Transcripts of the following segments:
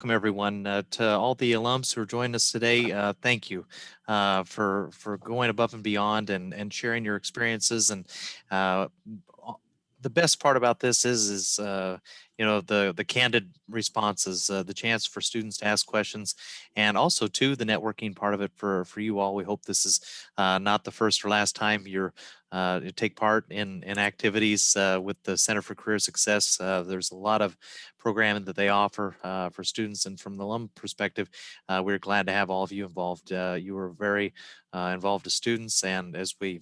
welcome everyone to all the alums who are joining us today. Thank you for going above and beyond and sharing your experiences. And the best part about this is the candid responses, the chance for students to ask questions, and also too the networking part of it for you all. We hope this is not the first or last time you're take part in activities with the Center for Career Success. There's a lot of programming that they offer for students, and from the alum perspective, we're glad to have all of you involved. You were very involved as students, and as we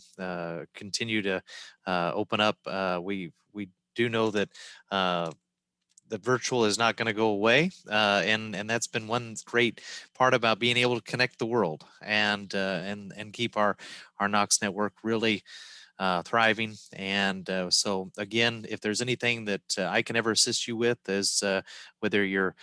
continue to open up, we do know that the virtual is not going to go away, and that's been one great part about being able to connect the world and keep our Knox network really thriving. And so again, if there's anything that I can ever assist you with, is whether you're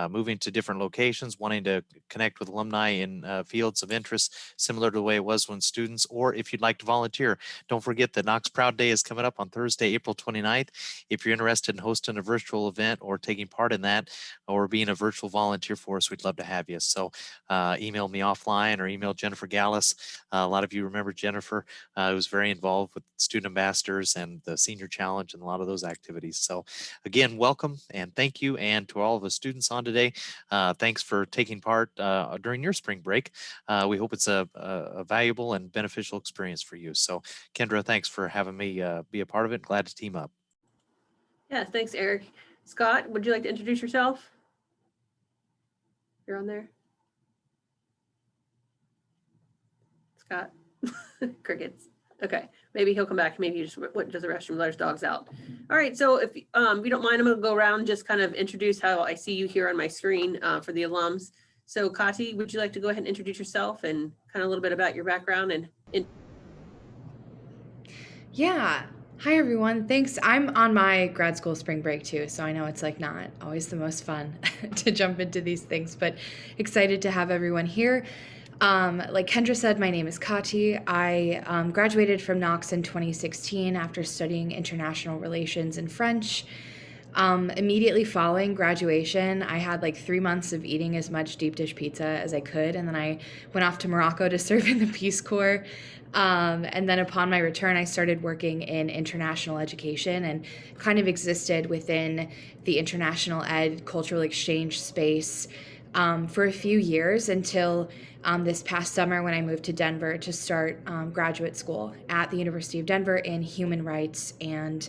moving to different locations, wanting to connect with alumni in fields of interest, similar to the way it was when students, or if you'd like to volunteer, don't forget that Knox Proud Day is coming up on Thursday, April 29th. If you're interested in hosting a virtual event or taking part in that, or being a virtual volunteer for us, we'd love to have you. So email me offline or email Jennifer Gallus. A lot of you remember Jennifer, who was very involved with student ambassadors and the senior challenge and a lot of those activities. So again, welcome and thank you. And to all of the students on today, thanks for taking part during your spring break. We hope it's a valuable and beneficial experience for you. So Kendra, thanks for having me be a part of it. Glad to team up. Yeah, thanks, Eric. Scott, would you like to introduce yourself? You're on there. Scott, crickets. Okay, maybe he'll come back. Maybe he just went to the restroom, let his dogs out. All right, so if you don't mind, I'm gonna go around, just kind of introduce how I see you here on my screen for the alums. So Kati, would you like to go ahead and introduce yourself and kind of a little bit about your background and Yeah. Hi, everyone. Thanks. I'm on my grad school spring break too, so I know it's like not always the most fun to jump into these things, but excited to have everyone here. Like Kendra said, my name is Kati. I graduated from Knox in 2016 after studying international relations and French. Immediately following graduation, I had like 3 months of eating as much deep dish pizza as I could, and then I went off to Morocco to serve in the Peace Corps. And then upon my return, I started working in international education and kind of existed within the international ed cultural exchange space for a few years until this past summer when I moved to Denver to start graduate school at the University of Denver in human rights and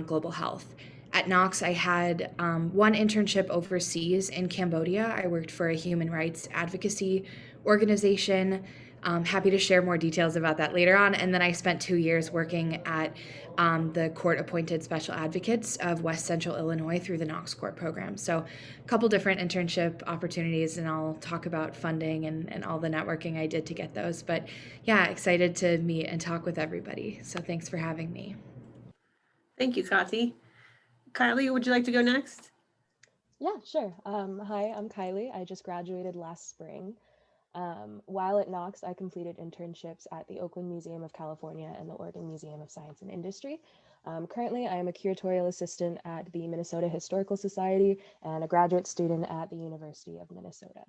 global health. At Knox, I had one internship overseas in Cambodia. I worked for a human rights advocacy organization. Happy to share more details about that later on. And then I spent 2 years working at the court-appointed special advocates of West Central Illinois through the KnoxCorps program. So a couple different internship opportunities, and I'll talk about funding and all the networking I did to get those. But yeah, excited to meet and talk with everybody. So thanks for having me. thank you, Kati. Kylie, would you like to go next? Yeah, sure. Hi, I'm Kylie. I just graduated last spring. While at Knox, I completed internships at the Oakland Museum of California and the Oregon Museum of Science and Industry. Currently, I am a curatorial assistant at the Minnesota Historical Society and a graduate student at the University of Minnesota.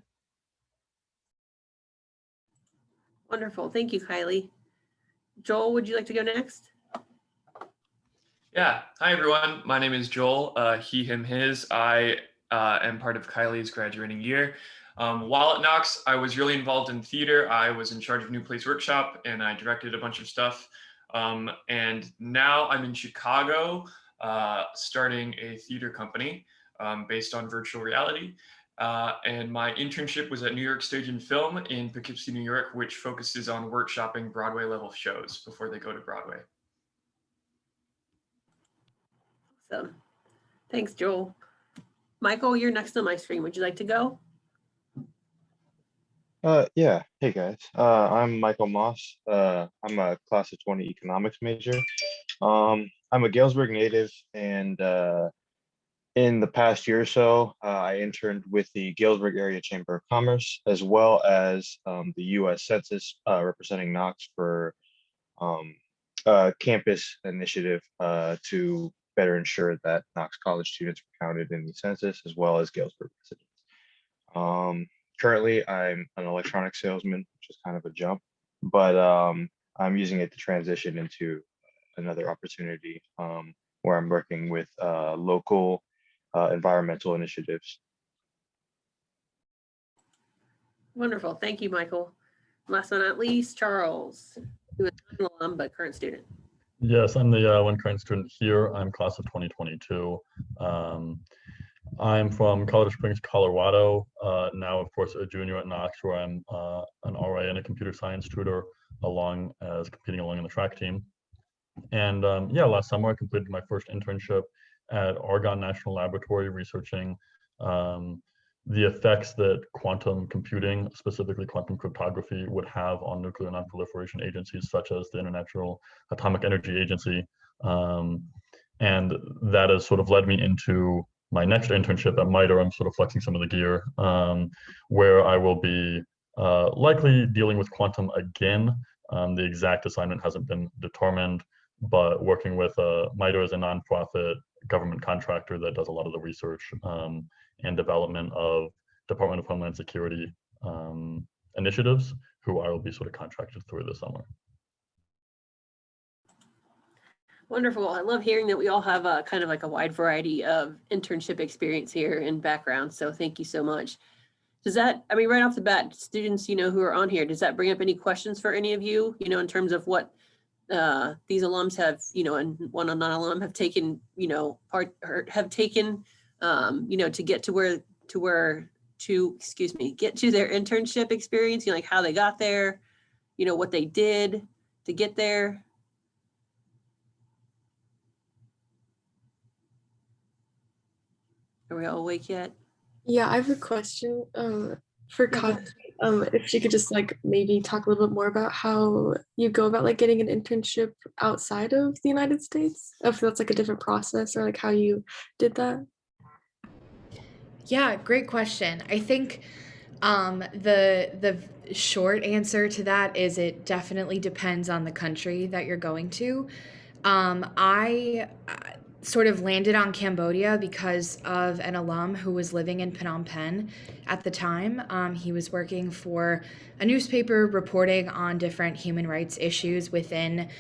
Wonderful, thank you, Kylie. Joel, would you like to go next? Yeah, hi everyone. My name is Joel, he, him, his. I am part of Kylie's graduating year. While at Knox, I was really involved in theater. I was in charge of New Plays Workshop and I directed a bunch of stuff. And now I'm in Chicago, starting a theater company based on virtual reality. And my internship was at New York Stage and Film in Poughkeepsie, New York, which focuses on workshopping Broadway level shows before they go to Broadway. Awesome. Thanks, Joel. Michael, you're next on my screen. Would you like to go? Yeah. Hey guys. I'm Michael Moss. I'm a class of 20 economics major. I'm a Galesburg native, and in the past year or so, I interned with the Galesburg Area Chamber of Commerce, as well as the U.S. Census, representing Knox for campus initiative to better ensure that Knox College students were counted in the census, as well as Galesburg residents. Currently, I'm an electronic salesman, which is kind of a jump, but I'm using it to transition into another opportunity where I'm working with local environmental initiatives. Wonderful. Thank you, Michael. Last but not least, Charles, who is an alum but current student. Yes, I'm the one current student here. I'm class of 2022. I'm from Colorado Springs, Colorado. Now, of course, a junior at Knox, where I'm an RA and a computer science tutor, along as competing along in the track team. And yeah, last summer I completed my first internship at Argonne National Laboratory, researching the effects that quantum computing, specifically quantum cryptography, would have on nuclear nonproliferation agencies such as the International Atomic Energy Agency. And that has sort of led me into my next internship at MITRE. I'm sort of flexing some of the gear, where I will be likely dealing with quantum again. The exact assignment hasn't been determined, but working with MITRE as a nonprofit government contractor that does a lot of the research and development of Department of Homeland Security initiatives, who I will be sort of contracted through this summer. Wonderful. I love hearing that we all have a kind of like a wide variety of internship experience here and background. So thank you so much. Does that, I mean, right off the bat, students, you know, who are on here, does that bring up any questions for any of you, you know, in terms of what these alums have, you know, and one non-alum have taken, you know, part or have taken, you know, to get to get to their internship experience, you know, like how they got there, you know, what they did to get there. Are we all awake yet? Yeah, I have a question for Kati. If she could just like maybe talk a little bit more about how you go about like getting an internship outside of the United States, if that's like a different process or like how you did that. Yeah, great question. I think the short answer to that is it definitely depends on the country that you're going to. I sort of landed on Cambodia because of an alum who was living in Phnom Penh at the time. He was working for a newspaper reporting on different human rights issues within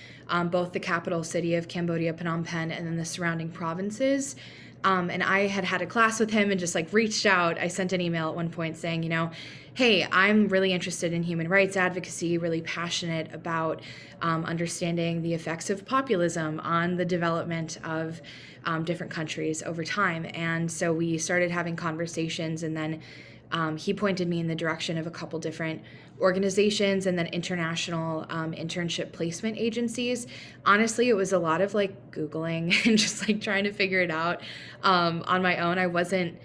both the capital city of Cambodia, Phnom Penh, and then the surrounding provinces. And I had a class with him and just like reached out. I sent an email at one point saying, you know, hey, I'm really interested in human rights advocacy, really passionate about understanding the effects of populism on the development of different countries over time. And so we started having conversations, and then he pointed me in the direction of a couple different organizations and then international internship placement agencies. Honestly, it was a lot of like Googling and just like trying to figure it out on my own. I wasn't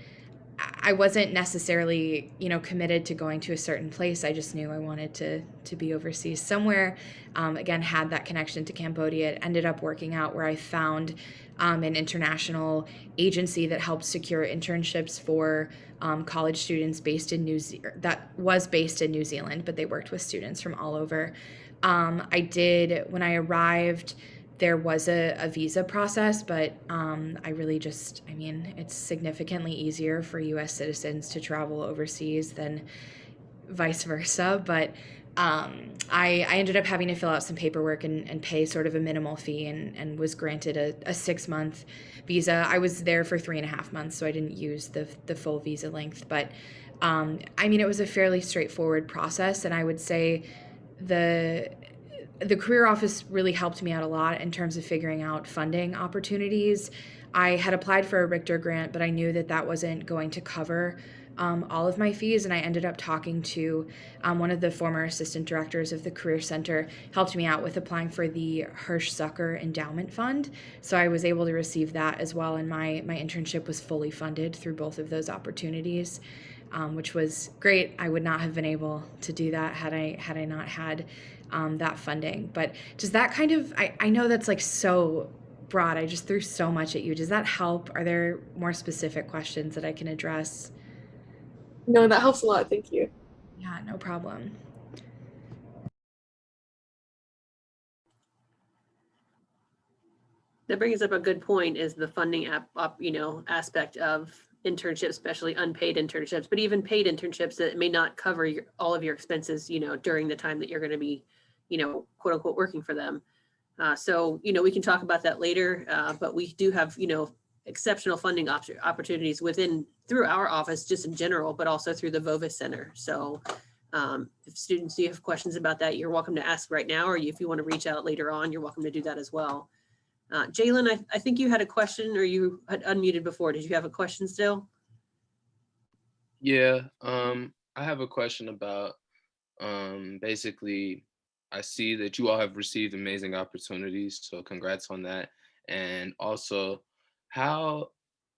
necessarily, you know, committed to going to a certain place. I just knew I wanted to be overseas somewhere. Again, had that connection to Cambodia. It ended up working out where I found an international agency that helped secure internships for college students based in New Zealand, but they worked with students from all over. When I arrived, there was a visa process, but I really just, I mean, it's significantly easier for US citizens to travel overseas than vice versa. But I ended up having to fill out some paperwork and pay sort of a minimal fee and was granted a 6-month visa. I was there for 3.5 months, so I didn't use the full visa length. But I mean, it was a fairly straightforward process, and I would say the career office really helped me out a lot in terms of figuring out funding opportunities. I had applied for a Richter grant, but I knew that wasn't going to cover all of my fees, and I ended up talking to one of the former assistant directors of the Career Center, helped me out with applying for the Hirsch Zucker Endowment Fund. So I was able to receive that as well, and my internship was fully funded through both of those opportunities, which was great. I would not have been able to do that had I not had that funding. But does that kind of, I know that's like so broad. I just threw so much at you. Does that help? Are there more specific questions that I can address? No, that helps a lot. Thank you. Yeah, no problem. That brings up a good point, is the funding aspect of internships, especially unpaid internships, but even paid internships that may not cover all of your expenses, during the time that you're going to be, quote unquote, working for them. So, we can talk about that later, but we do have, exceptional funding opportunities through our office, just in general, but also through the VOVA Center. So if students, do you have questions about that, you're welcome to ask right now, or if you want to reach out later on, you're welcome to do that as well. Jalen, I think you had a question, or you had unmuted before. Did you have a question still? Yeah, I have a question about basically, I see that you all have received amazing opportunities, so congrats on that. And also, how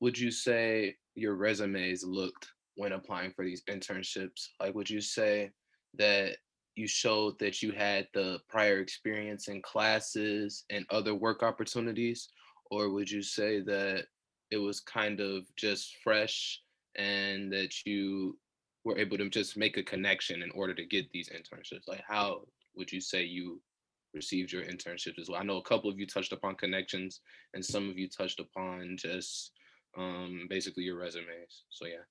would you say your resumes looked when applying for these internships? Like, would you say that you showed that you had the prior experience in classes and other work opportunities? Or would you say that it was kind of just fresh and that you were able to just make a connection in order to get these internships? Like, how would you say you received your internships as well? I know a couple of you touched upon connections and some of you touched upon just basically your resumes. So yeah.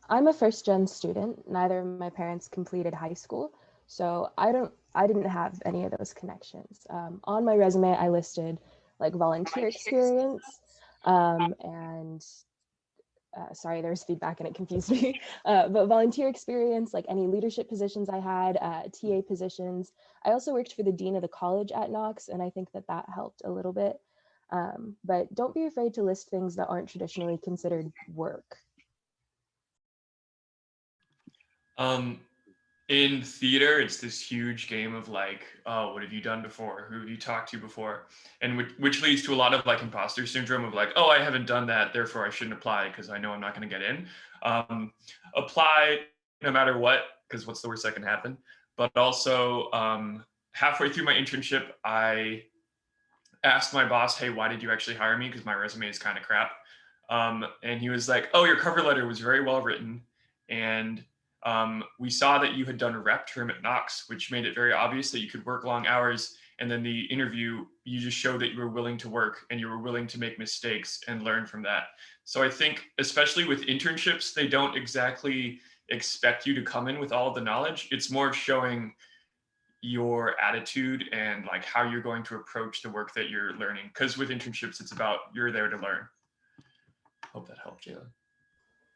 I'm a first gen student. Neither of my parents completed high school, so I didn't have any of those connections. On my resume, I listed like volunteer experience, and sorry, there was feedback and it confused me, but volunteer experience, like any leadership positions I had, TA positions. I also worked for the dean of the college at Knox, and I think that helped a little bit. But don't be afraid to list things that aren't traditionally considered work. In theater, it's this huge game of like, oh, what have you done before? Who have you talked to before? And which leads to a lot of like imposter syndrome of like, oh, I haven't done that, therefore I shouldn't apply because I know I'm not going to get in. Apply no matter what, because what's the worst that can happen? But also, halfway through my internship, I asked my boss, hey, why did you actually hire me? Because my resume is kind of crap. And he was like, oh, your cover letter was very well written. And we saw that you had done a rep term at Knox, which made it very obvious that you could work long hours. And then the interview, you just showed that you were willing to work and you were willing to make mistakes and learn from that. So I think, especially with internships, they don't exactly expect you to come in with all of the knowledge. It's more of showing your attitude and like how you're going to approach the work that you're learning. Because with internships, it's about you're there to learn. Hope that helped, Jayla.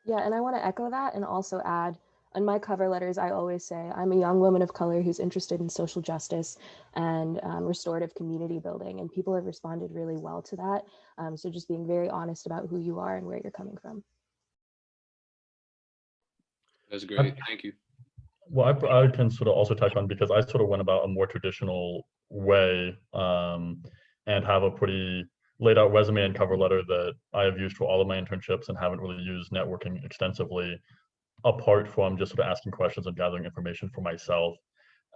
Yeah, and I want to echo that and also add, on my cover letters, I always say I'm a young woman of color who's interested in social justice and restorative community building, and people have responded really well to that. So just being very honest about who you are and where you're coming from. That's great. Thank you. Well, I can sort of also tack on, because I sort of went about a more traditional way and have a pretty laid out resume and cover letter that I have used for all of my internships and haven't really used networking extensively, apart from just sort of asking questions and gathering information for myself.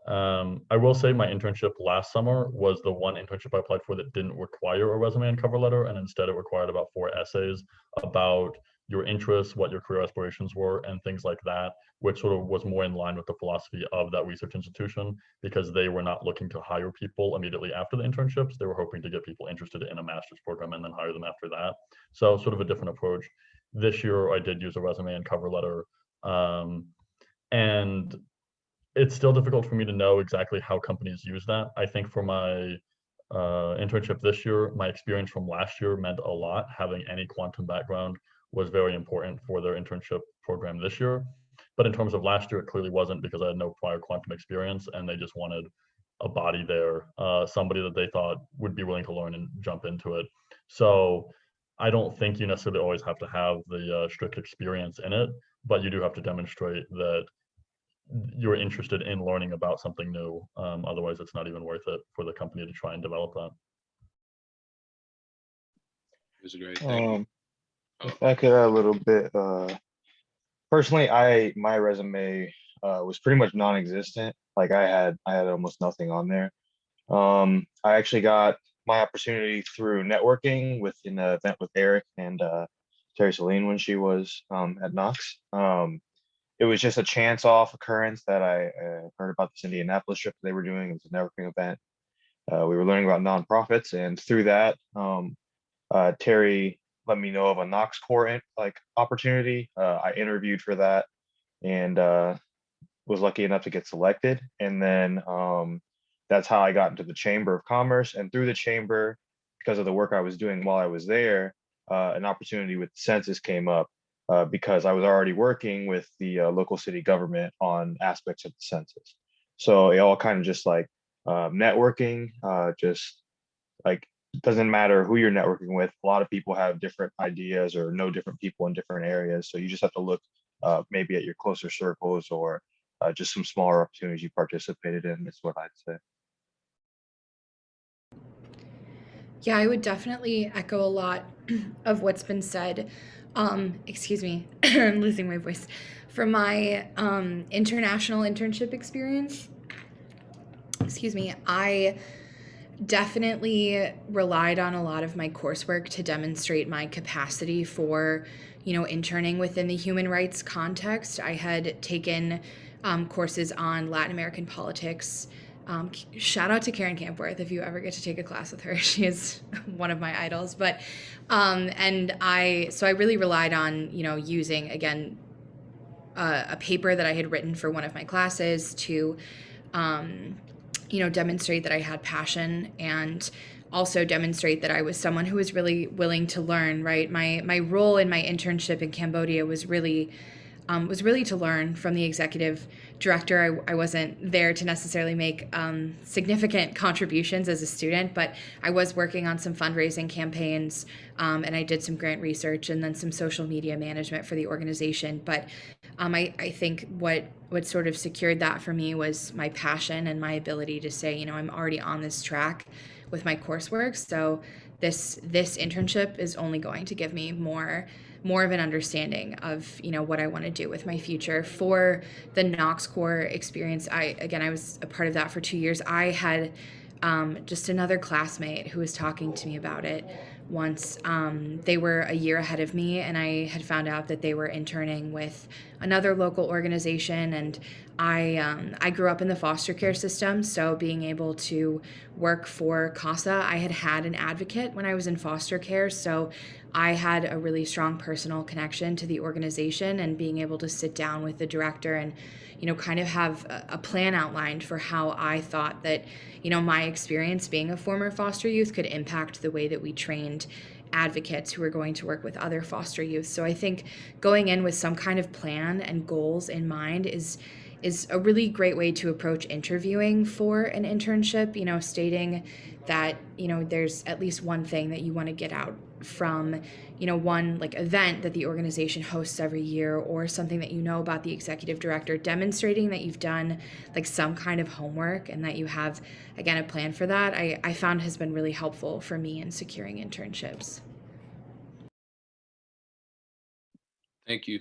I will say my internship last summer was the one internship I applied for that didn't require a resume and cover letter, and instead it required about 4 essays about your interests, what your career aspirations were, and things like that, which sort of was more in line with the philosophy of that research institution, because they were not looking to hire people immediately after the internships. They were hoping to get people interested in a master's program and then hire them after that. So sort of a different approach. This year I did use a resume and cover letter, and it's still difficult for me to know exactly how companies use that. I think for my internship this year, my experience from last year meant a lot. Having any quantum background was very important for their internship program this year. But in terms of last year, it clearly wasn't, because I had no prior quantum experience and they just wanted a body there, somebody that they thought would be willing to learn and jump into it. So I don't think you necessarily always have to have the strict experience in it, but you do have to demonstrate that you're interested in learning about something new. Otherwise, it's not even worth it for the company to try and develop that. It was great. Thank you. If I could add a little bit, personally, my resume was pretty much non-existent. Like I had almost nothing on there. I actually got my opportunity through networking within an event with Eric and Terry Celine when she was at Knox. It was just a chance off occurrence that I heard about this Indianapolis trip they were doing. It was a networking event. We were learning about nonprofits, and through that, Terry let me know of a KnoxCorps opportunity. I interviewed for that and was lucky enough to get selected. And then that's how I got into the Chamber of Commerce. And through the Chamber, because of the work I was doing while I was there, an opportunity with the census came up because I was already working with the local city government on aspects of the census. So it all kind of just like networking, just like, it doesn't matter who you're networking with. A lot of people have different ideas or know different people in different areas. So you just have to look maybe at your closer circles or just some smaller opportunities you participated in, is what I'd say. Yeah, I would definitely echo a lot of what's been said. Excuse me, I'm losing my voice. For my international internship experience, excuse me, I definitely relied on a lot of my coursework to demonstrate my capacity for, interning within the human rights context. I had taken courses on Latin American politics. Shout out to Karen Campworth if you ever get to take a class with her. She is one of my idols. But so I really relied on, using, again, a paper that I had written for one of my classes to demonstrate that I had passion and also demonstrate that I was someone who was really willing to learn, right? My role in my internship in Cambodia was really to learn from the executive director. I wasn't there to necessarily make significant contributions as a student, but I was working on some fundraising campaigns, and I did some grant research and then some social media management for the organization. But I think what sort of secured that for me was my passion and my ability to say, I'm already on this track with my coursework. So this internship is only going to give me more of an understanding of, what I want to do with my future. For the KnoxCorps experience, I was a part of that for 2 years. I had just another classmate who was talking to me about it once. They were a year ahead of me, and I had found out that they were interning with another local organization. And I grew up in the foster care system, so being able to work for CASA, I had an advocate when I was in foster care, so I had a really strong personal connection to the organization, and being able to sit down with the director and kind of have a plan outlined for how I thought that my experience being a former foster youth could impact the way that we trained advocates who are going to work with other foster youth. So I think going in with some kind of plan and goals in mind is a really great way to approach interviewing for an internship, stating that, there's at least one thing that you want to get out from, one like event that the organization hosts every year, or something that about the executive director, demonstrating that you've done like some kind of homework and that you have, again, a plan for that, I found has been really helpful for me in securing internships. Thank you.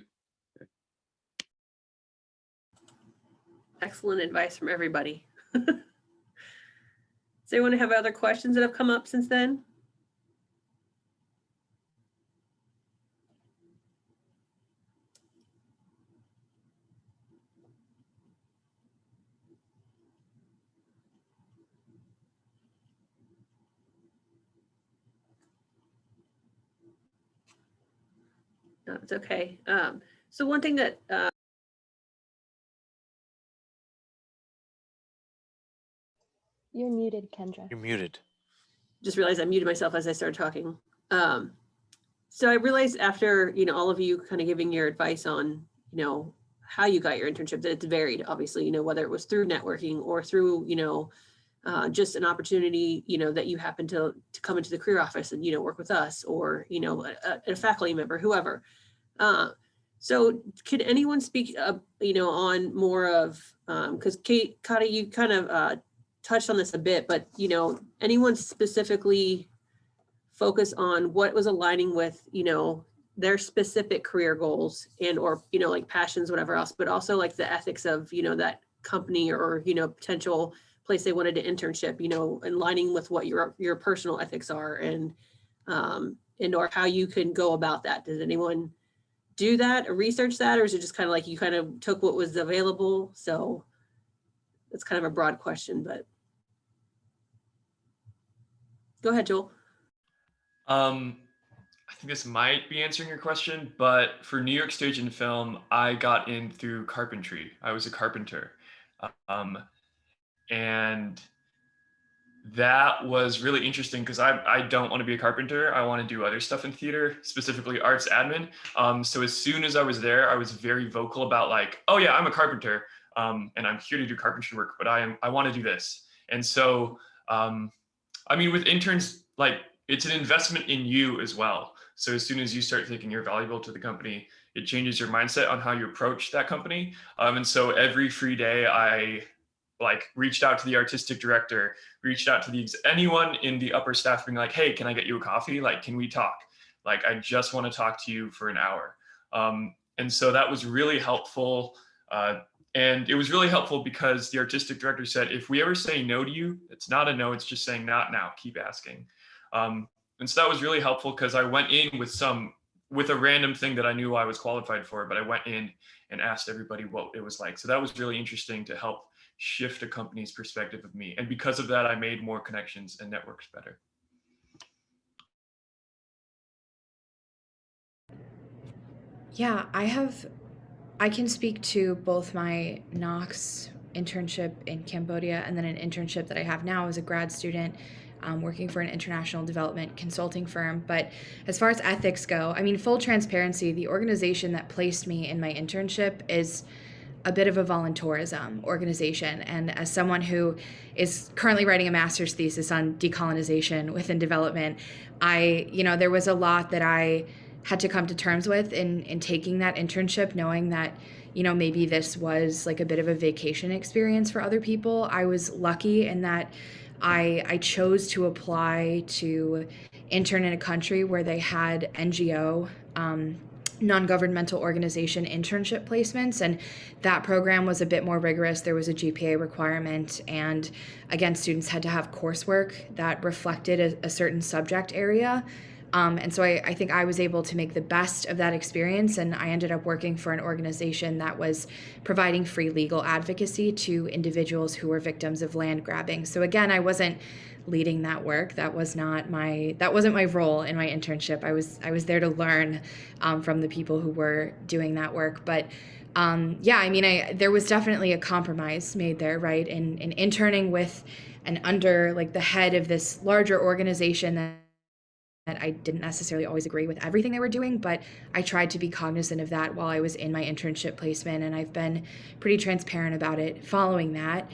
Excellent advice from everybody. Does anyone have other questions that have come up since then? No, it's okay. So one thing that You're muted, Kendra. You're muted. just realized I muted myself as I started talking. So I realized after, all of you kind of giving your advice on, how you got your internship, that it's varied, obviously, whether it was through networking or through, just an opportunity, that you happen to come into the career office and, work with us, or, a faculty member, whoever. So could anyone speak, on more of, because Kati, you kind of touched on this a bit, but, anyone specifically focus on what was aligning with, their specific career goals and, or, like passions, whatever else, but also like the ethics of, that company or, potential place they wanted to internship, aligning with what your personal ethics are, and or how you can go about that. Does anyone do that or research that, or is it just kind of like you kind of took what was available? So it's kind of a broad question, but go ahead, Joel. I think this might be answering your question, but for New York Stage and Film, I got in through carpentry. I was a carpenter. Um, and that was really interesting because I don't want to be a carpenter. I want to do other stuff in theater, specifically arts admin. So as soon as I was there, I was very vocal about like, oh yeah, I'm a carpenter, and I'm here to do carpentry work, but I want to do this. And so, I mean, with interns, like it's an investment in you as well. So as soon as you start thinking you're valuable to the company, it changes your mindset on how you approach that company. And so every free day, I like reached out to the artistic director, reached out to anyone in the upper staff being like, hey, can I get you a coffee? Like, can we talk? Like, I just want to talk to you for an hour. And so that was really helpful. And it was really helpful because the artistic director said, if we ever say no to you, it's not a no, it's just saying not now, keep asking. And so that was really helpful because I went in with a random thing that I knew I was qualified for, but I went in and asked everybody what it was like. So that was really interesting to help shift a company's perspective of me. And because of that, I made more connections and networks better. Yeah, I can speak to both my Knox internship in Cambodia and then an internship that I have now as a grad student working for an international development consulting firm. But as far as ethics go, I mean, full transparency, the organization that placed me in my internship is a bit of a volunteerism organization. And as someone who is currently writing a master's thesis on decolonization within development, there was a lot that I had to come to terms with in taking that internship, knowing that, maybe this was like a bit of a vacation experience for other people. I was lucky in that I chose to apply to intern in a country where they had NGO, non-governmental organization internship placements, and that program was a bit more rigorous. There was a GPA requirement, and again, students had to have coursework that reflected a certain subject area. And so I think I was able to make the best of that experience, and I ended up working for an organization that was providing free legal advocacy to individuals who were victims of land grabbing. So again, I wasn't leading that work. That wasn't my role in my internship. I was there to learn from the people who were doing that work. But there was definitely a compromise made there, right? In interning with and under like the head of this larger organization that I didn't necessarily always agree with everything they were doing, but I tried to be cognizant of that while I was in my internship placement, and I've been pretty transparent about it following that.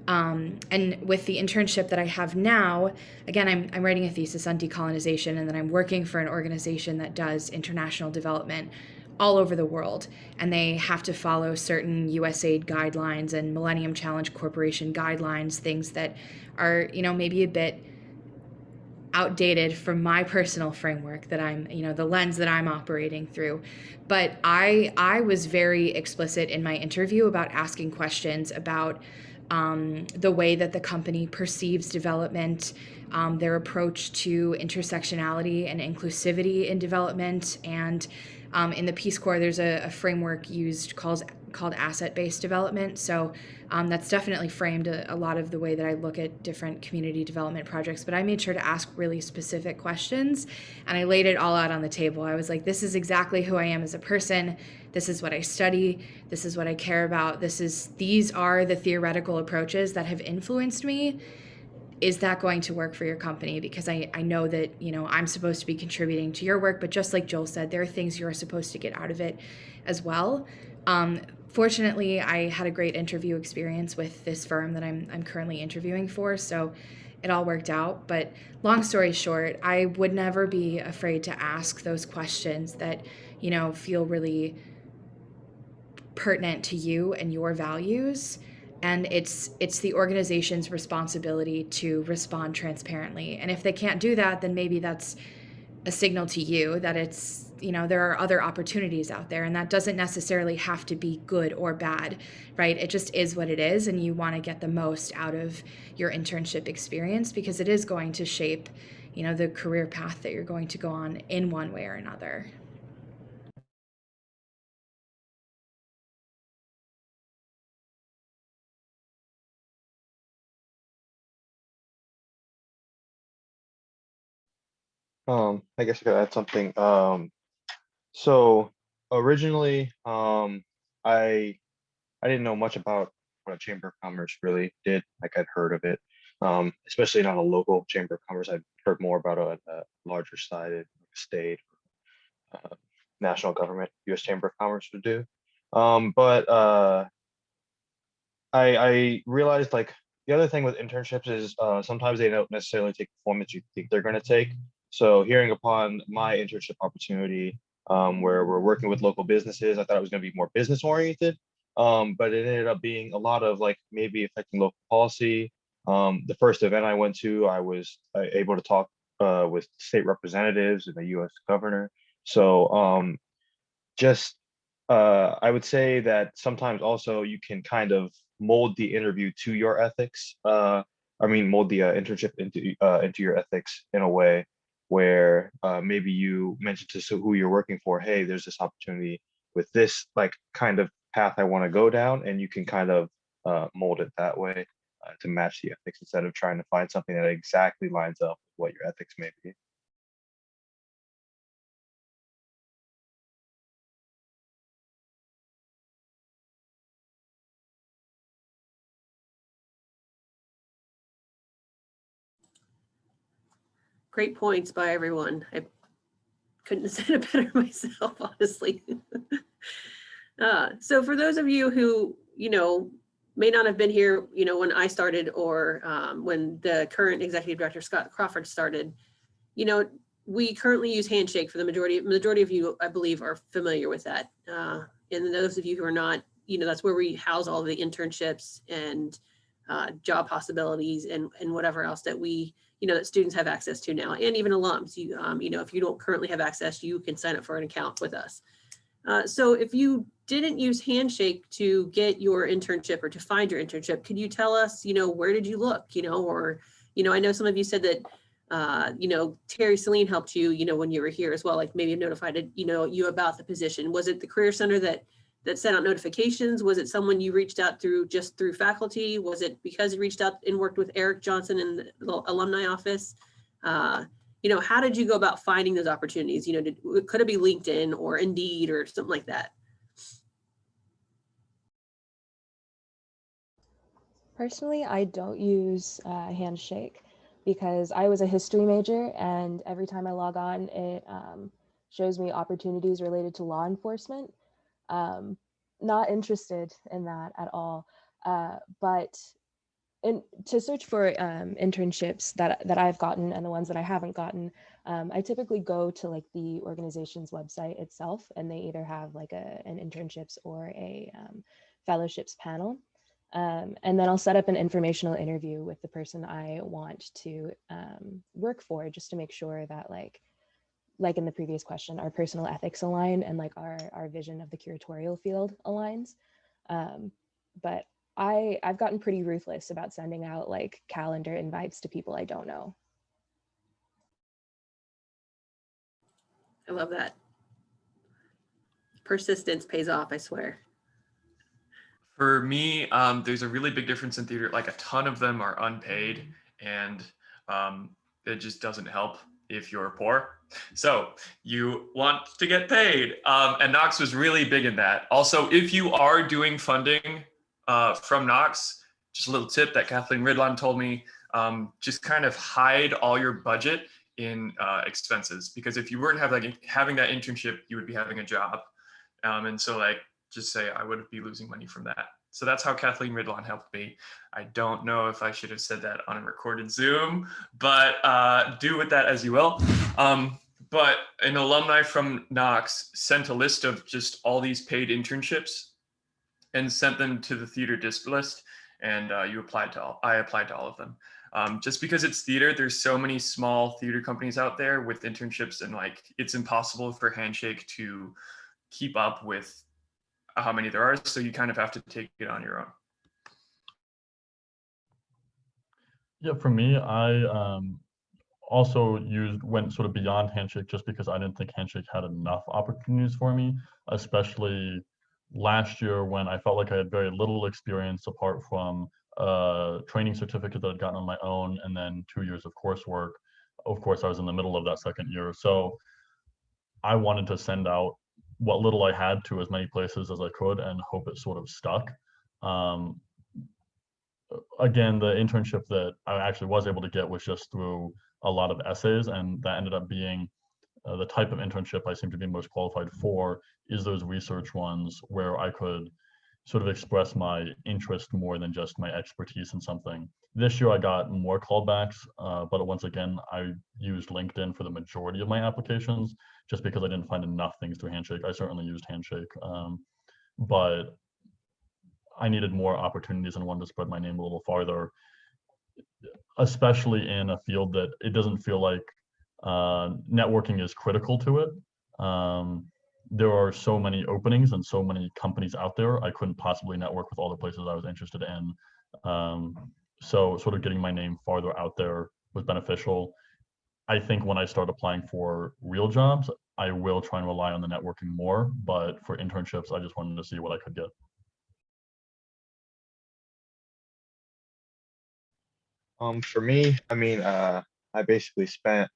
And with the internship that I have now, again, I'm writing a thesis on decolonization, and then I'm working for an organization that does international development all over the world, and they have to follow certain USAID guidelines and Millennium Challenge Corporation guidelines, things that are, maybe a bit outdated from my personal framework that I'm, the lens that I'm operating through. But I was very explicit in my interview about asking questions about the way that the company perceives development, their approach to intersectionality and inclusivity in development. And in the Peace Corps, there's a framework used called asset-based development. So that's definitely framed a lot of the way that I look at different community development projects. But I made sure to ask really specific questions, and I laid it all out on the table. I was like, this is exactly who I am as a person. This is what I study. This is what I care about. These are the theoretical approaches that have influenced me. Is that going to work for your company? Because I know that, I'm supposed to be contributing to your work, but just like Joel said, there are things you're supposed to get out of it as well. Fortunately, I had a great interview experience with this firm that I'm currently interviewing for, so it all worked out. But long story short, I would never be afraid to ask those questions that, feel really pertinent to you and your values. And it's the organization's responsibility to respond transparently. And if they can't do that, then maybe that's a signal to you that it's, there are other opportunities out there, and that doesn't necessarily have to be good or bad, right? It just is what it is, and you want to get the most out of your internship experience because it is going to shape, the career path that you're going to go on in one way or another. I guess I could add something. So originally, I didn't know much about what a chamber of commerce really did. Like I'd heard of it, especially not a local chamber of commerce. I'd heard more about a larger sided state, uh, national government, U.S. Chamber of Commerce would do. But I realized like the other thing with internships is sometimes they don't necessarily take the form that you think they're going to take. So hearing upon my internship opportunity, where we're working with local businesses, I thought it was going to be more business oriented, but it ended up being a lot of like maybe affecting local policy. The first event I went to, I was able to talk with state representatives and the U.S. governor. So just I would say that sometimes also you can kind of mold the interview to your ethics. I mean, mold the internship into your ethics in a way where maybe you mentioned to who you're working for, hey, there's this opportunity with this like kind of path I want to go down, and you can kind of mold it that way to match the ethics instead of trying to find something that exactly lines up with what your ethics may be. Great points by everyone. I couldn't have said it better myself, honestly. So for those of you who, may not have been here, when I started or when the current executive director, Scott Crawford, started, we currently use Handshake for the majority of you, I believe, are familiar with that. And those of you who are not, that's where we house all of the internships and job possibilities and whatever else that we, that students have access to now, and even alums. If you don't currently have access, you can sign up for an account with us. So if you didn't use Handshake to get your internship or to find your internship, could you tell us, where did you look, or, I know some of you said that, Terry Celine helped you, when you were here as well, like maybe notified, you about the position. Was it the Career Center that sent out notifications? Was it someone you reached out through faculty? Was it because you reached out and worked with Eric Johnson in the alumni office? How did you go about finding those opportunities? Could it be LinkedIn or Indeed or something like that? Personally, I don't use Handshake because I was a history major, and every time I log on, it shows me opportunities related to law enforcement. Not interested in that at all. But to search for internships that I've gotten and the ones that I haven't gotten, I typically go to like the organization's website itself, and they either have like an internships or a fellowships panel. And then I'll set up an informational interview with the person I want to work for, just to make sure that like in the previous question, our personal ethics align and like our vision of the curatorial field aligns. But I've gotten pretty ruthless about sending out like calendar invites to people I don't know. I love that. Persistence pays off, I swear. For me, there's a really big difference in theater. Like a ton of them are unpaid, and it just doesn't help if you're poor. So you want to get paid. And Knox was really big in that. Also, if you are doing funding from Knox, just a little tip that Kathleen Ridlon told me, just kind of hide all your budget in expenses, because if you weren't having that internship, you would be having a job. And so just say I would be losing money from that. So that's how Kathleen Ridlon helped me. I don't know if I should have said that on a recorded Zoom, but do with that as you will. But an alumni from Knox sent a list of just all these paid internships and sent them to the theater disc list, and I applied to all of them. Just because it's theater, there's so many small theater companies out there with internships, and it's impossible for Handshake to keep up with how many there are, so you kind of have to take it on your own. Yeah, for me, I also went sort of beyond Handshake just because I didn't think Handshake had enough opportunities for me, especially last year when I felt like I had very little experience apart from a training certificate that I'd gotten on my own and then 2 years of coursework. of course, I was in the middle of that second year. So I wanted to send out what little I had to as many places as I could and hope it sort of stuck. Um, Again, the internship that I actually was able to get was just through a lot of essays, and that ended up being the type of internship I seem to be most qualified for is those research ones where I could sort of express my interest more than just my expertise in something. This year I got more callbacks, but once again, I used LinkedIn for the majority of my applications just because I didn't find enough things through Handshake. I certainly used Handshake, but I needed more opportunities and wanted to spread my name a little farther, especially in a field that it doesn't feel like networking is critical to it. There are so many openings and so many companies out there. I couldn't possibly network with all the places I was interested in. So sort of getting my name farther out there was beneficial. I think when I start applying for real jobs, I will try and rely on the networking more, but for internships, I just wanted to see what I could get. For me, I mean, I basically spent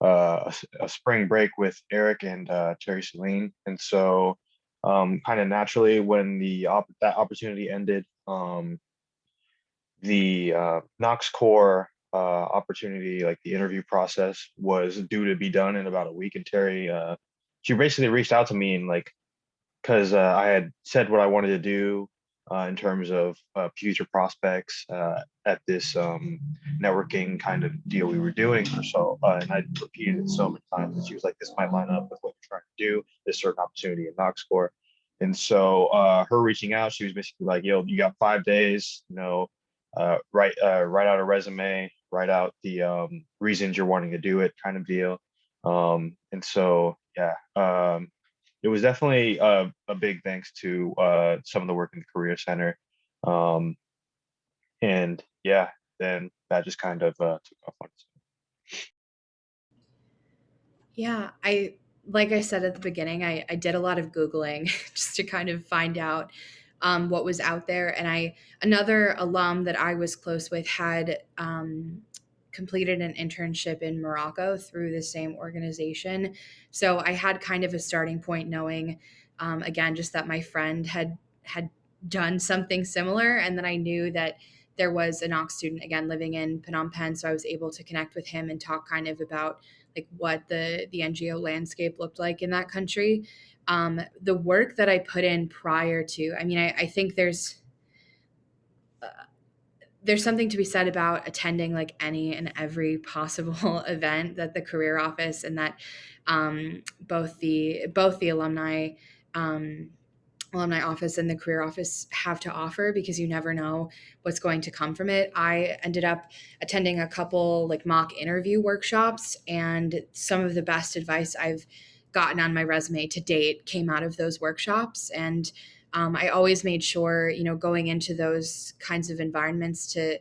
a spring break with Eric and Terry Celine, and so kind of naturally when that opportunity ended, the KnoxCorps opportunity, like the interview process, was due to be done in about a week, and Terry, she basically reached out to me and like, because I had said what I wanted to do in terms of future prospects at this networking kind of deal we were doing for so, and I repeated it so many times, and she was like, "This might line up with what you're trying to do. This certain opportunity at KnoxCorps." And so her reaching out, she was basically like, "Yo, you got 5 days, write out a resume, write out the reasons you're wanting to do it, kind of deal." And so yeah. It was definitely a big thanks to some of the work in the Career Center. Um, and yeah, then that just kind of took off on its own. Yeah, like I said at the beginning, I did a lot of Googling just to kind of find out what was out there. And another alum that I was close with had completed an internship in Morocco through the same organization. So I had kind of a starting point knowing, again, just that my friend had done something similar. And then I knew that there was a Knox student, again, living in Phnom Penh. So I was able to connect with him and talk kind of about like what the NGO landscape looked like in that country. The work that I put in prior to, I mean, I think there's something to be said about attending like any and every possible event that the career office and that both the alumni office and the career office have to offer, because you never know what's going to come from it. I ended up attending a couple like mock interview workshops, and some of the best advice I've gotten on my resume to date came out of those workshops. And I always made sure, going into those kinds of environments to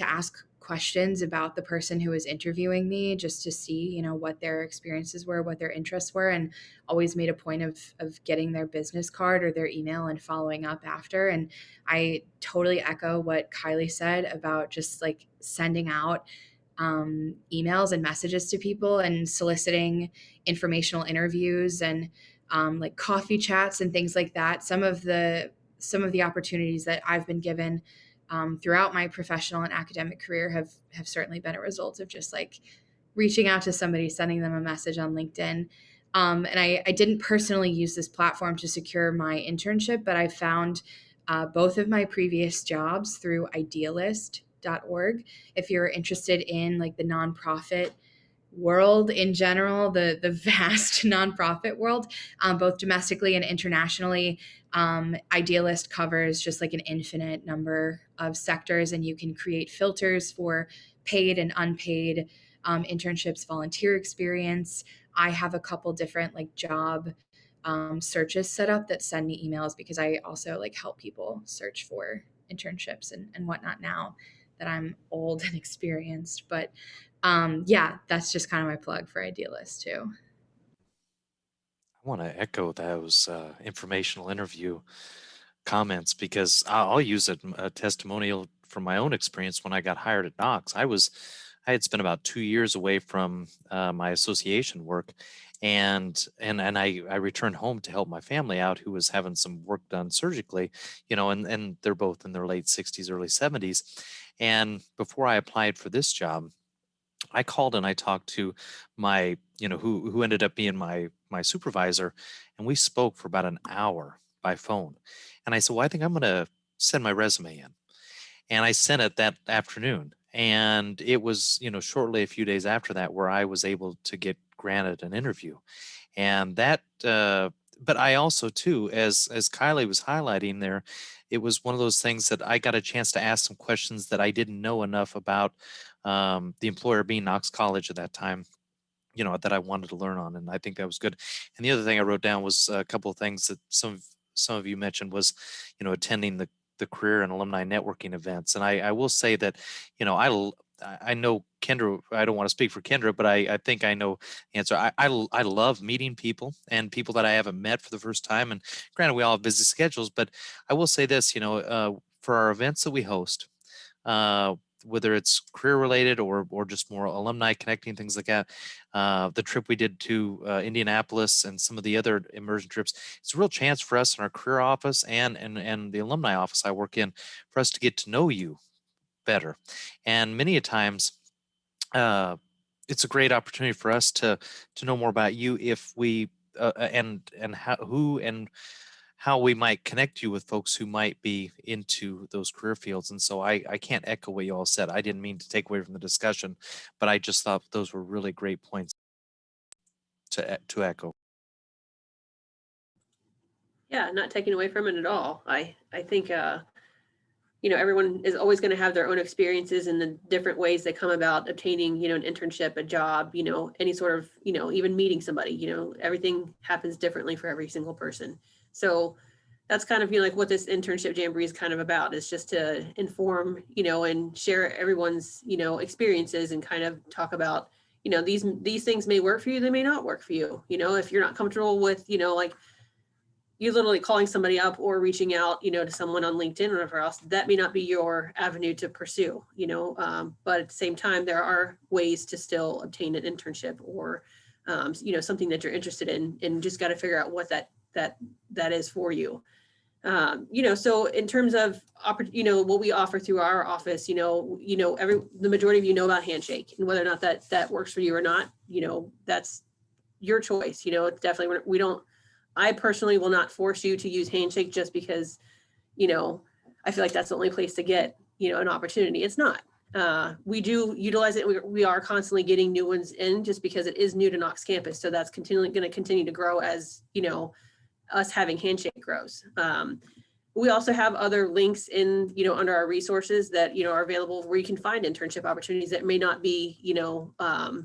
ask questions about the person who was interviewing me, just to see, what their experiences were, what their interests were, and always made a point of getting their business card or their email and following up after. And I totally echo what Kylie said about just like sending out emails and messages to people and soliciting informational interviews and like coffee chats and things like that. Some of the opportunities that I've been given throughout my professional and academic career have certainly been a result of just like reaching out to somebody, sending them a message on LinkedIn. And I didn't personally use this platform to secure my internship, but I found both of my previous jobs through idealist.org. If you're interested in like the nonprofit world in general, the vast nonprofit world, both domestically and internationally, Idealist covers just like an infinite number of sectors, and you can create filters for paid and unpaid internships, volunteer experience. I have a couple different like job searches set up that send me emails, because I also like help people search for internships and whatnot now that I'm old and experienced. But yeah, that's just kind of my plug for Idealist too. I want to echo those informational interview comments, because I'll use a testimonial from my own experience when I got hired at Knox. I was I had spent about 2 years away from my association work, and I returned home to help my family out, who was having some work done surgically, and they're both in their late 60s, early 70s. And before I applied for this job, I called and I talked to my, who ended up being my supervisor, and we spoke for about an hour by phone. And I said, well, I think I'm going to send my resume in. And I sent it that afternoon. And it was, shortly a few days after that where I was able to get granted an interview. And that, but I also too, as Kylie was highlighting there, it was one of those things that I got a chance to ask some questions that I didn't know enough about, the employer being Knox College at that time, that I wanted to learn on. And I think that was good. And the other thing I wrote down was a couple of things that some of you mentioned was, attending the career and alumni networking events. And I will say that, I know Kendra, I don't want to speak for Kendra, but I think I know the answer. I love meeting people and people that I haven't met for the first time. And granted, we all have busy schedules, but I will say this, for our events that we host, whether it's career related or just more alumni connecting, things like that. The trip we did to Indianapolis and some of the other immersion trips, it's a real chance for us in our career office and the alumni office I work in, for us to get to know you better. And many a times, it's a great opportunity for us to know more about you, if we and how we might connect you with folks who might be into those career fields. And so I can't echo what you all said. I didn't mean to take away from the discussion, but I just thought those were really great points to echo. Yeah, not taking away from it at all. I think, everyone is always going to have their own experiences and the different ways they come about obtaining, an internship, a job, any sort of, even meeting somebody, everything happens differently for every single person. So that's kind of, like what this internship jamboree is kind of about, is just to inform, and share everyone's, experiences, and kind of talk about, these things may work for you, they may not work for you. If you're not comfortable with, like you literally calling somebody up or reaching out, to someone on LinkedIn or whatever else, that may not be your avenue to pursue, but at the same time, there are ways to still obtain an internship or, something that you're interested in, and just got to figure out what that is for you. So in terms of, what we offer through our office, the majority of you know about Handshake, and whether or not that works for you or not, that's your choice. It's definitely, I personally will not force you to use Handshake just because, I feel like that's the only place to get, an opportunity. It's not. We do utilize it. We are constantly getting new ones in, just because it is new to Knox campus. So that's going to continue to grow as, us having Handshake grows. We also have other links in, under our resources that, are available, where you can find internship opportunities that may not be,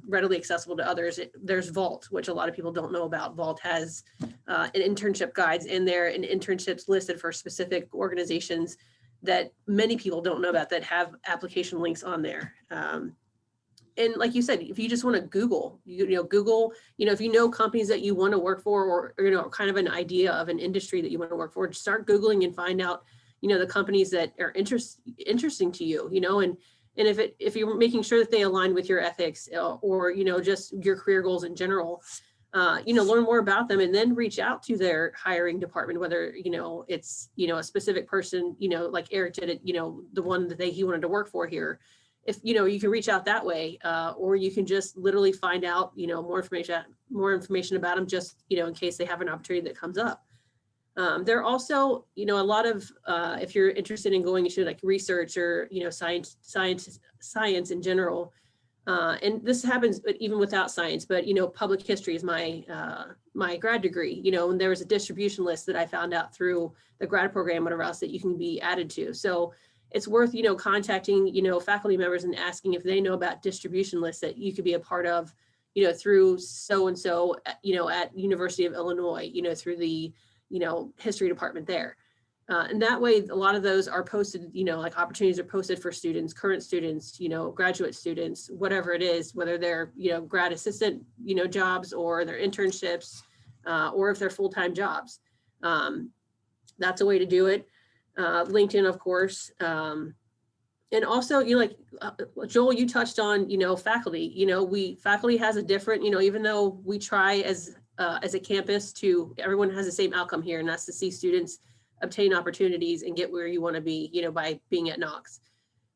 readily accessible to others. There's Vault, which a lot of people don't know about. Vault has an internship guides in there, and internships listed for specific organizations that many people don't know about, that have application links on there. And like you said, if you just want to Google, Google, if you know companies that you want to work for, or, kind of an idea of an industry that you want to work for, just start Googling and find out, the companies that are interesting to you, and if you're making sure that they align with your ethics, or, just your career goals in general, learn more about them, and then reach out to their hiring department, whether, it's, a specific person, like Eric did it, the one that he wanted to work for here. If, you can reach out that way, or you can just literally find out, more information about them, just, in case they have an opportunity that comes up. There are also, a lot of, if you're interested in going into like research or, science in general, and this happens even without science, but, public history is my grad degree, and there was a distribution list that I found out through the grad program, whatever else, that you can be added to. So it's worth, contacting, faculty members and asking if they know about distribution lists that you could be a part of, through so-and-so, at University of Illinois, through the, history department there. And that way, a lot of those are posted, like opportunities are posted for students, current students, graduate students, whatever it is, whether they're, grad assistant, jobs, or their internships, or if they're full-time jobs. That's a way to do it. LinkedIn, of course, And also, you like, Joel, you touched on, faculty, faculty has a different, even though we try as a campus to, everyone has the same outcome here, and that's to see students obtain opportunities and get where you want to be, by being at Knox.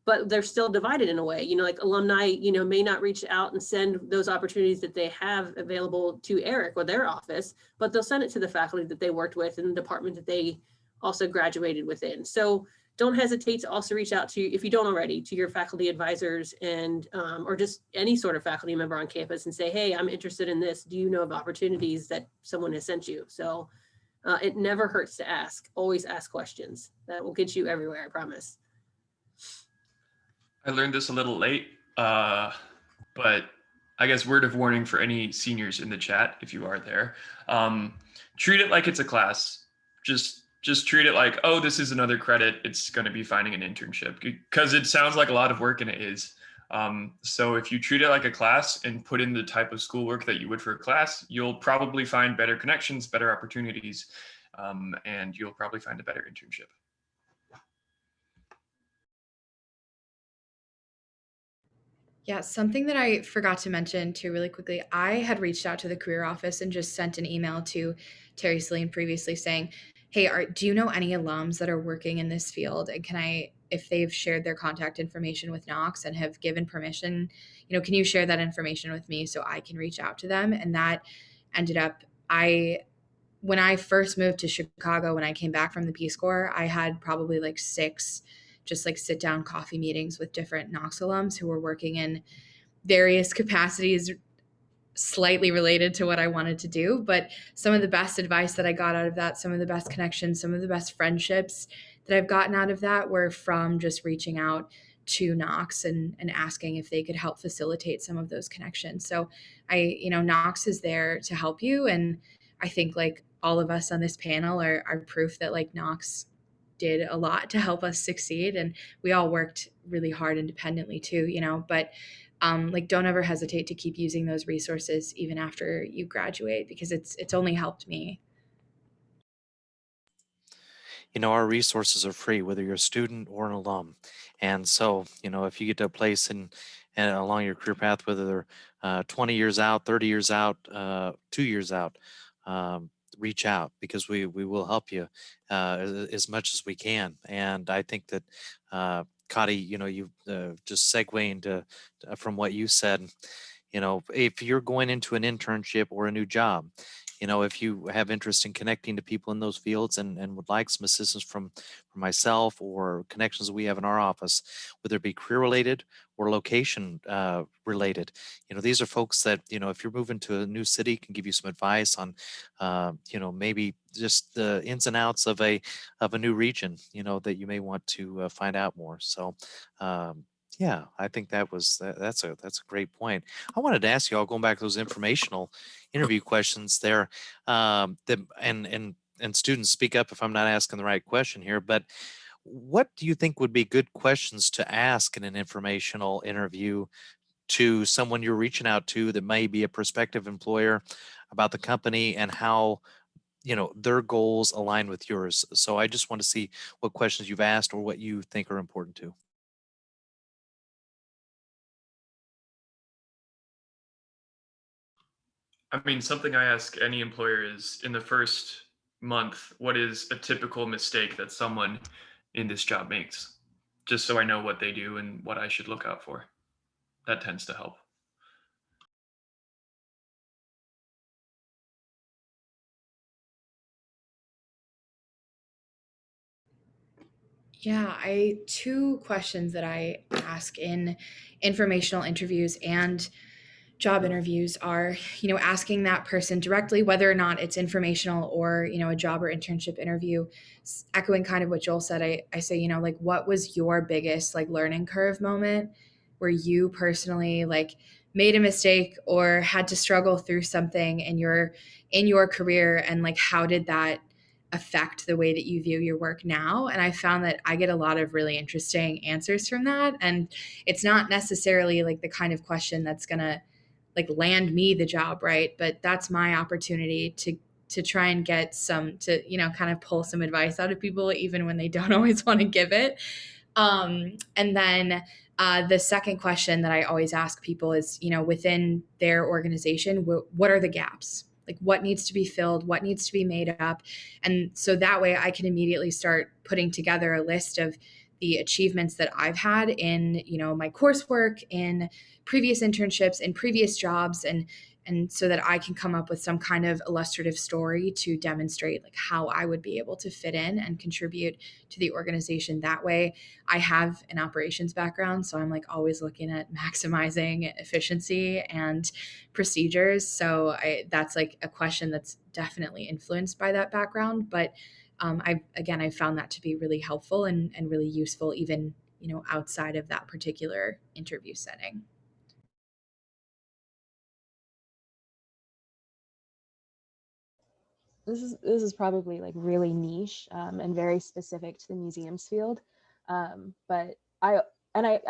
But they're still divided in a way, like alumni, may not reach out and send those opportunities that they have available to Eric or their office, but they'll send it to the faculty that they worked with in the department that they also graduated within. So don't hesitate to also reach out to, if you don't already, to your faculty advisors and, or just any sort of faculty member on campus and say, hey, I'm interested in this. Do you know of opportunities that someone has sent you? So it never hurts to ask. Always ask questions. That will get you everywhere, I promise. I learned this a little late, but I guess word of warning for any seniors in the chat, if you are there, treat it like it's a class. Just treat it like, oh, this is another credit. It's going to be finding an internship, because it sounds like a lot of work, and it is. So if you treat it like a class and put in the type of schoolwork that you would for a class, you'll probably find better connections, better opportunities, and you'll probably find a better internship. Yeah, something that I forgot to mention too really quickly, I had reached out to the career office and just sent an email to Terry Celine previously saying, hey, do you know any alums that are working in this field? And if they've shared their contact information with Knox and have given permission, can you share that information with me so I can reach out to them? And that ended up, when I first moved to Chicago, when I came back from the Peace Corps, I had probably like 6 just like sit down coffee meetings with different Knox alums who were working in various capacities slightly related to what I wanted to do. But some of the best advice that I got out of that, some of the best connections, some of the best friendships that I've gotten out of that were from just reaching out to Knox and asking if they could help facilitate some of those connections. So Knox is there to help you. And I think like all of us on this panel are proof that like Knox did a lot to help us succeed, and we all worked really hard independently too, but like don't ever hesitate to keep using those resources even after you graduate, because it's only helped me. Our resources are free, whether you're a student or an alum. And so, if you get to a place and along your career path, whether they're 20 years out, 30 years out, 2 years out, reach out, because we will help you as much as we can. And I think that Kati, you just segueing to from what you said, if you're going into an internship or a new job, if you have interest in connecting to people in those fields and would like some assistance from myself or connections that we have in our office, whether it be career related or location related, these are folks that, if you're moving to a new city, can give you some advice on, maybe just the ins and outs of a new region, that you may want to find out more. So, yeah, I think that's a great point. I wanted to ask you all, going back to those informational interview questions there, and students speak up if I'm not asking the right question here, but what do you think would be good questions to ask in an informational interview to someone you're reaching out to that may be a prospective employer about the company and how their goals align with yours? So I just want to see what questions you've asked or what you think are important to. I mean, something I ask any employer is, in the first month, what is a typical mistake that someone in this job makes? Just so I know what they do and what I should look out for. That tends to help. Yeah, 2 questions that I ask in informational interviews and job interviews are, asking that person directly, whether or not it's informational or, a job or internship interview. Echoing kind of what Joel said, I say, like, what was your biggest like learning curve moment where you personally like made a mistake or had to struggle through something in your career, and like how did that affect the way that you view your work now? And I found that I get a lot of really interesting answers from that. And it's not necessarily like the kind of question that's gonna like land me the job, right? But that's my opportunity to try and get kind of pull some advice out of people, even when they don't always want to give it. And then the second question that I always ask people is, you know, within their organization, what are the gaps? Like what needs to be filled, what needs to be made up? And so that way I can immediately start putting together a list of the achievements that I've had in, you know, my coursework, in previous internships, in previous jobs, and so that I can come up with some kind of illustrative story to demonstrate like how I would be able to fit in and contribute to the organization that way. I have an operations background, so I'm like always looking at maximizing efficiency and procedures. So that's like a question that's definitely influenced by that background. But I found that to be really helpful and really useful, even, you know, outside of that particular interview setting. This is probably like really niche and very specific to the museums field, but I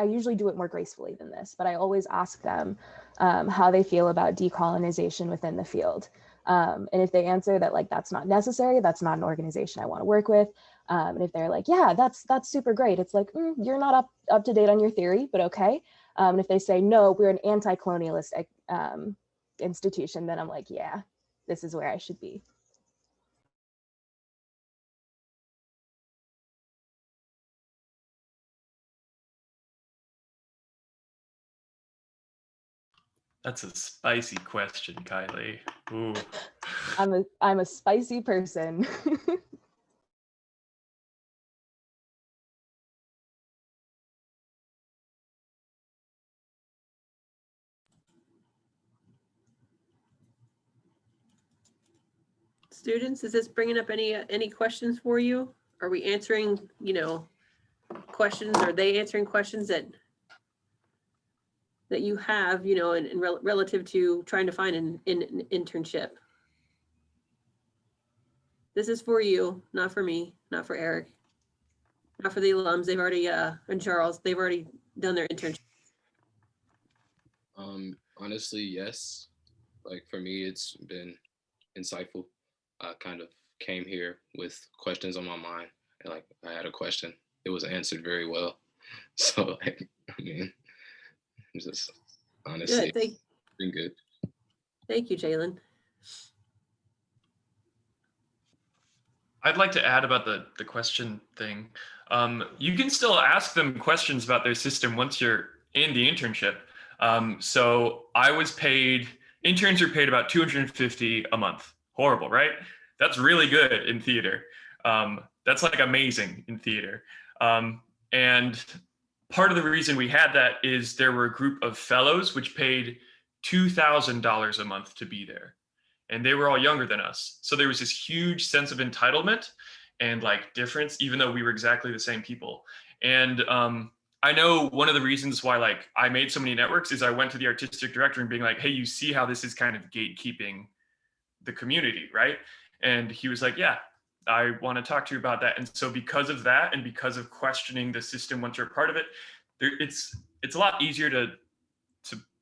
usually do it more gracefully than this, but I always ask them how they feel about decolonization within the field. And if they answer that like that's not necessary, that's not an organization I want to work with. And if they're like, yeah, that's super great, it's like, you're not up to date on your theory, but okay. And if they say no, we're an anti-colonialist institution, then I'm like, yeah, this is where I should be. That's a spicy question, Kylie. Ooh. I'm a spicy person. Students, is this bringing up any questions for you? Are we answering, you know, questions? Are they answering questions that you have, you know, in relative to trying to find an internship? This is for you, not for me, not for Eric, not for the alums. They've already, and Charles, they've already done their internship. Honestly, yes. Like for me, it's been insightful. I kind of came here with questions on my mind, and like I had a question, it was answered very well. So like, I mean, just honestly, Good. been good. Thank you, Jalen. I'd like to add about the question thing. You can still ask them questions about their system once you're in the internship. So I was paid, interns are paid about $250 a month. Horrible, right? That's really good in theater. That's like amazing in theater. And part of the reason we had that is there were a group of fellows which paid $2,000 a month to be there. And they were all younger than us. So there was this huge sense of entitlement and like difference, even though we were exactly the same people. And I know one of the reasons why like I made so many networks is I went to the artistic director and being like, hey, you see how this is kind of gatekeeping the community, right? And he was like, yeah, I want to talk to you about that. And so because of that, and because of questioning the system once you're a part of it, it's a lot easier to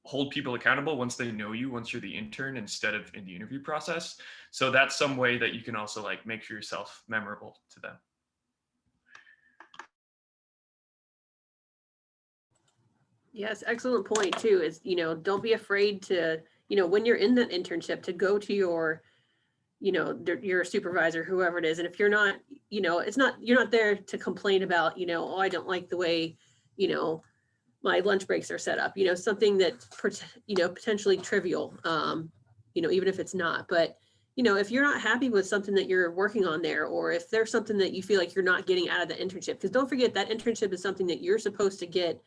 hold people accountable once they know you, once you're the intern instead of in the interview process. So that's some way that you can also like make sure yourself memorable to them. Yes, excellent point too, is, you know, don't be afraid to, you know, when you're in that internship, to go to your, you know, your supervisor, whoever it is. And if you're not, you know, you're not there to complain about, you know, oh, I don't like the way, you know, my lunch breaks are set up, you know, something that, you know, potentially trivial, you know, even if it's not. But, you know, if you're not happy with something that you're working on there, or if there's something that you feel like you're not getting out of the internship, because don't forget that internship is something that you're supposed to get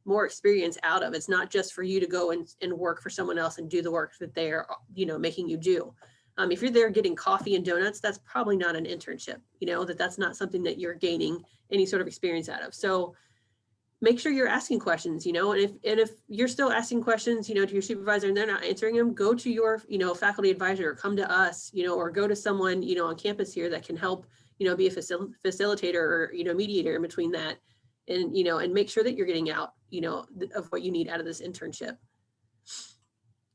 more experience out of. It's not just for you to go and work for someone else and do the work that they're, you know, making you do. If you're there getting coffee and donuts, that's probably not an internship, you know, that's not something that you're gaining any sort of experience out of. So make sure you're asking questions, you know, and if you're still asking questions, you know, to your supervisor and they're not answering them, go to your, you know, faculty advisor, or come to us, you know, or go to someone, you know, on campus here that can help, you know, be a facilitator or, you know, mediator in between that, and, you know, and make sure that you're getting out, you know, of what you need out of this internship.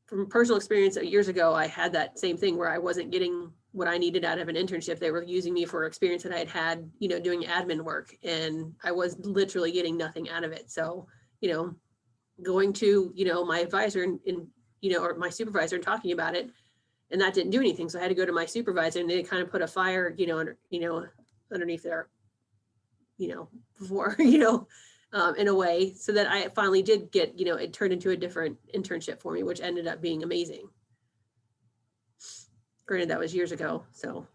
From personal experience, years ago, I had that same thing where I wasn't getting what I needed out of an internship. They were using me for experience that I had, doing admin work, and I was literally getting nothing out of it. So, going to, my advisor and or my supervisor and talking about it, and that didn't do anything. So I had to go to my supervisor, and they kind of put a fire, underneath there, before, in a way, so that I finally did get, it turned into a different internship for me, which ended up being amazing. Granted, that was years ago, so.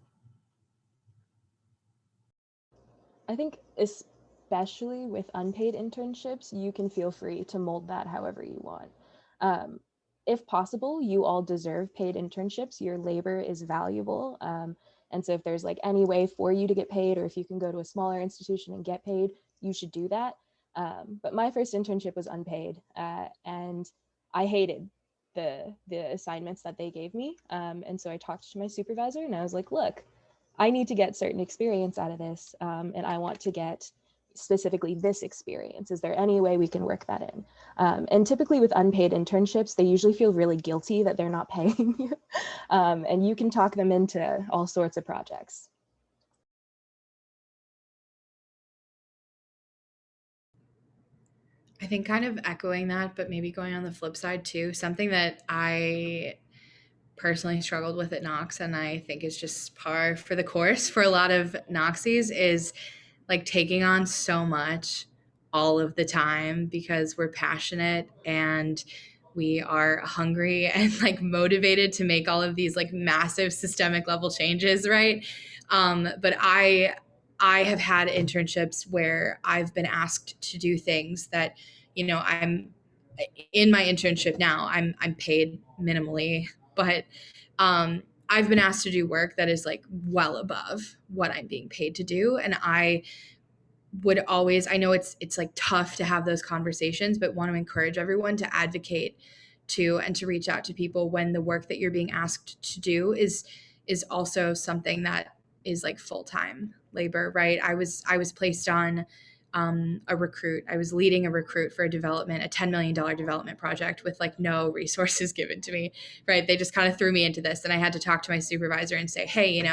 I think especially with unpaid internships, you can feel free to mold that however you want. If possible, you all deserve paid internships. Your labor is valuable. And so if there's like any way for you to get paid, or if you can go to a smaller institution and get paid, you should do that. But my first internship was unpaid, and I hated the assignments that they gave me. And so I talked to my supervisor, and I was like, look, I need to get certain experience out of this, and I want to get specifically this experience. Is there any way we can work that in? And typically with unpaid internships, they usually feel really guilty that they're not paying you. And you can talk them into all sorts of projects. I think kind of echoing that, but maybe going on the flip side too, something that I personally struggled with at Knox, and I think is just par for the course for a lot of Knoxies, is like taking on so much all of the time because we're passionate and we are hungry and like motivated to make all of these like massive systemic level changes, right? But I have had internships where I've been asked to do things that, I'm in my internship now, I'm paid minimally, but I've been asked to do work that is like well above what I'm being paid to do. And I would always, I know it's like tough to have those conversations, but want to encourage everyone to advocate to and to reach out to people when the work that you're being asked to do is also something that is like full-time labor, right? I was placed on a recruit. I was leading a recruit for a $10 million development project with like no resources given to me, right? They just kind of threw me into this, and I had to talk to my supervisor and say, hey,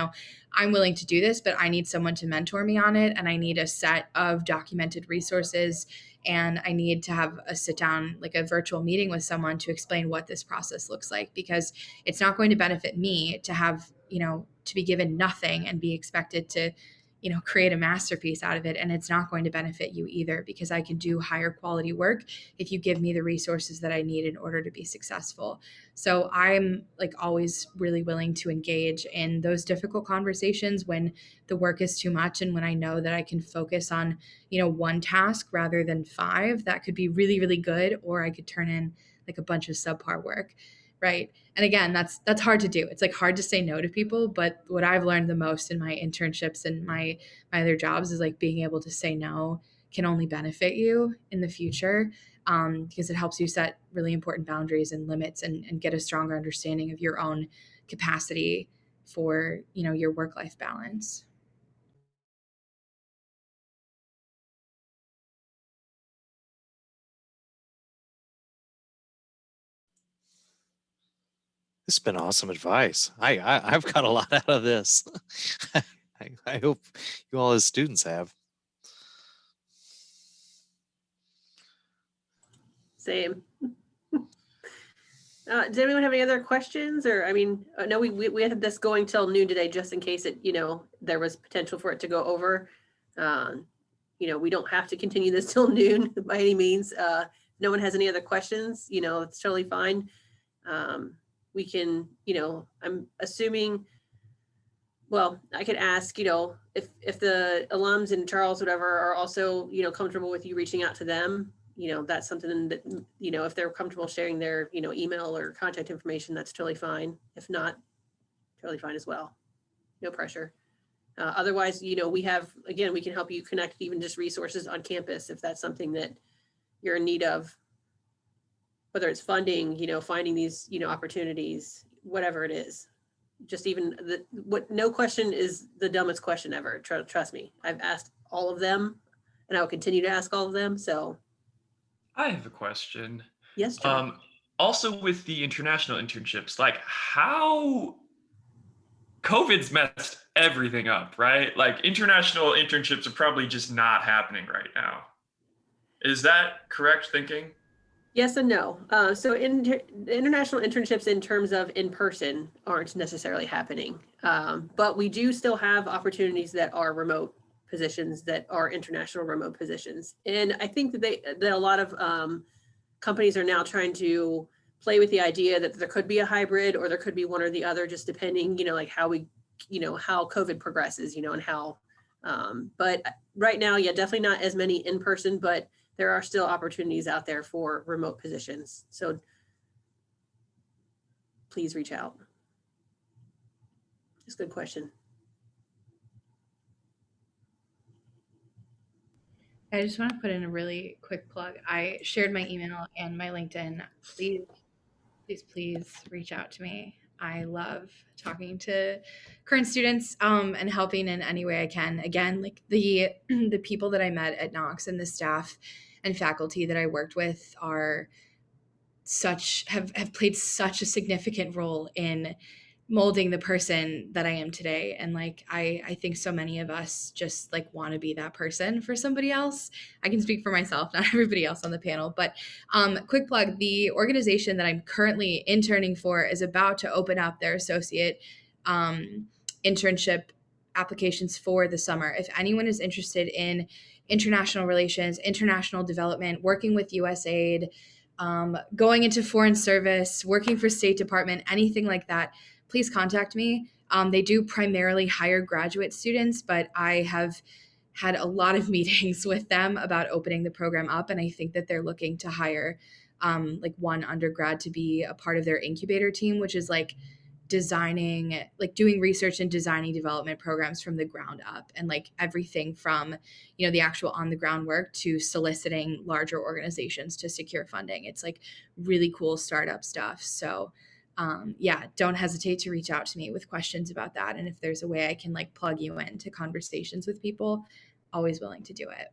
I'm willing to do this, but I need someone to mentor me on it. And I need a set of documented resources. And I need to have a sit down, like a virtual meeting with someone to explain what this process looks like, because it's not going to benefit me to have, to be given nothing and be expected to, create a masterpiece out of it. And it's not going to benefit you either, because I can do higher quality work if you give me the resources that I need in order to be successful. So I'm like always really willing to engage in those difficult conversations when the work is too much, and when I know that I can focus on, one task rather than 5 that could be really, really good, or I could turn in like a bunch of subpar work. Right. And again, that's hard to do. It's like hard to say no to people. But what I've learned the most in my internships and my other jobs is like being able to say no can only benefit you in the future, because it helps you set really important boundaries and limits, and get a stronger understanding of your own capacity for, your work-life balance. This has been awesome advice. I've got a lot out of this. I hope you all as students have. Same. Does anyone have any other questions? Or, no, we had this going till noon today, just in case it, there was potential for it to go over. We don't have to continue this till noon by any means. No one has any other questions, it's totally fine. We can, I'm assuming, well, I could ask, if the alums in Charles, whatever, are also, comfortable with you reaching out to them, that's something that, if they're comfortable sharing their, email or contact information, that's totally fine. If not, totally fine as well. No pressure. Otherwise, we have, again, we can help you connect even just resources on campus if that's something that you're in need of, whether it's funding, finding these, opportunities, whatever it is. Just even no question is the dumbest question ever. Trust me. I've asked all of them, and I will continue to ask all of them. So I have a question. Yes, John. Also with the international internships, like how COVID's messed everything up, right? Like international internships are probably just not happening right now. Is that correct thinking? Yes and no. So international internships in terms of in person aren't necessarily happening. But we do still have opportunities that are remote positions, that are international remote positions. And I think that a lot of companies are now trying to play with the idea that there could be a hybrid, or there could be one or the other, just depending, like how how COVID progresses, and how, but right now, yeah, definitely not as many in person, but there are still opportunities out there for remote positions. So please reach out. It's a good question. I just want to put in a really quick plug. I shared my email and my LinkedIn. Please reach out to me. I love talking to current students and helping in any way I can. Again, like the people that I met at Knox and the staff and faculty that I worked with are have played such a significant role in molding the person that I am today. And like, I think so many of us just like want to be that person for somebody else. I can speak for myself, not everybody else on the panel, but quick plug, the organization that I'm currently interning for is about to open up their associate internship applications for the summer. If anyone is interested in international relations, international development, working with USAID, going into foreign service, working for State Department, anything like that, please contact me. They do primarily hire graduate students, but I have had a lot of meetings with them about opening the program up. And I think that they're looking to hire like one undergrad to be a part of their incubator team, which is like designing, like doing research and designing development programs from the ground up, and like everything from, the actual on the ground work to soliciting larger organizations to secure funding. It's like really cool startup stuff. So yeah, don't hesitate to reach out to me with questions about that. And if there's a way I can like plug you into conversations with people, always willing to do it.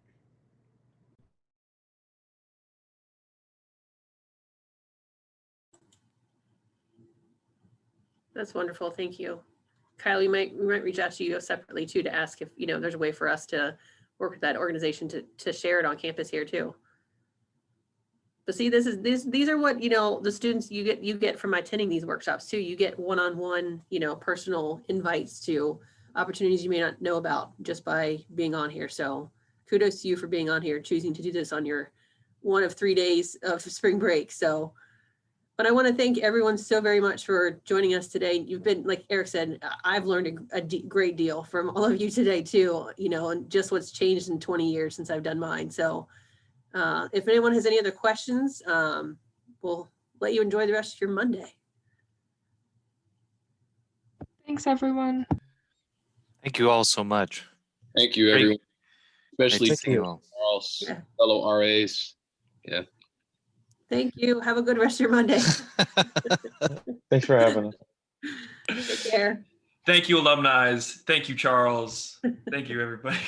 That's wonderful. Thank you. Kylie, we might reach out to you separately too, to ask if, there's a way for us to work with that organization to share it on campus here too. But see, these are what, the students you get from attending these workshops too. You get one-on-one, personal invites to opportunities you may not know about just by being on here. So kudos to you for being on here, choosing to do this on your one of 3 days of spring break. So, but I want to thank everyone so very much for joining us today. You've been, like Eric said, I've learned a great deal from all of you today too, and just what's changed in 20 years since I've done mine. So if anyone has any other questions, we'll let you enjoy the rest of your Monday. Thanks, everyone. Thank you all so much. Thank you, Great. everyone. Especially Great to see you all. Charles, Yeah. fellow RAs. Yeah. Thank you. Have a good rest of your Monday. Thanks for having us. Take care. Thank you, alumni. Thank you, Charles. Thank you, everybody.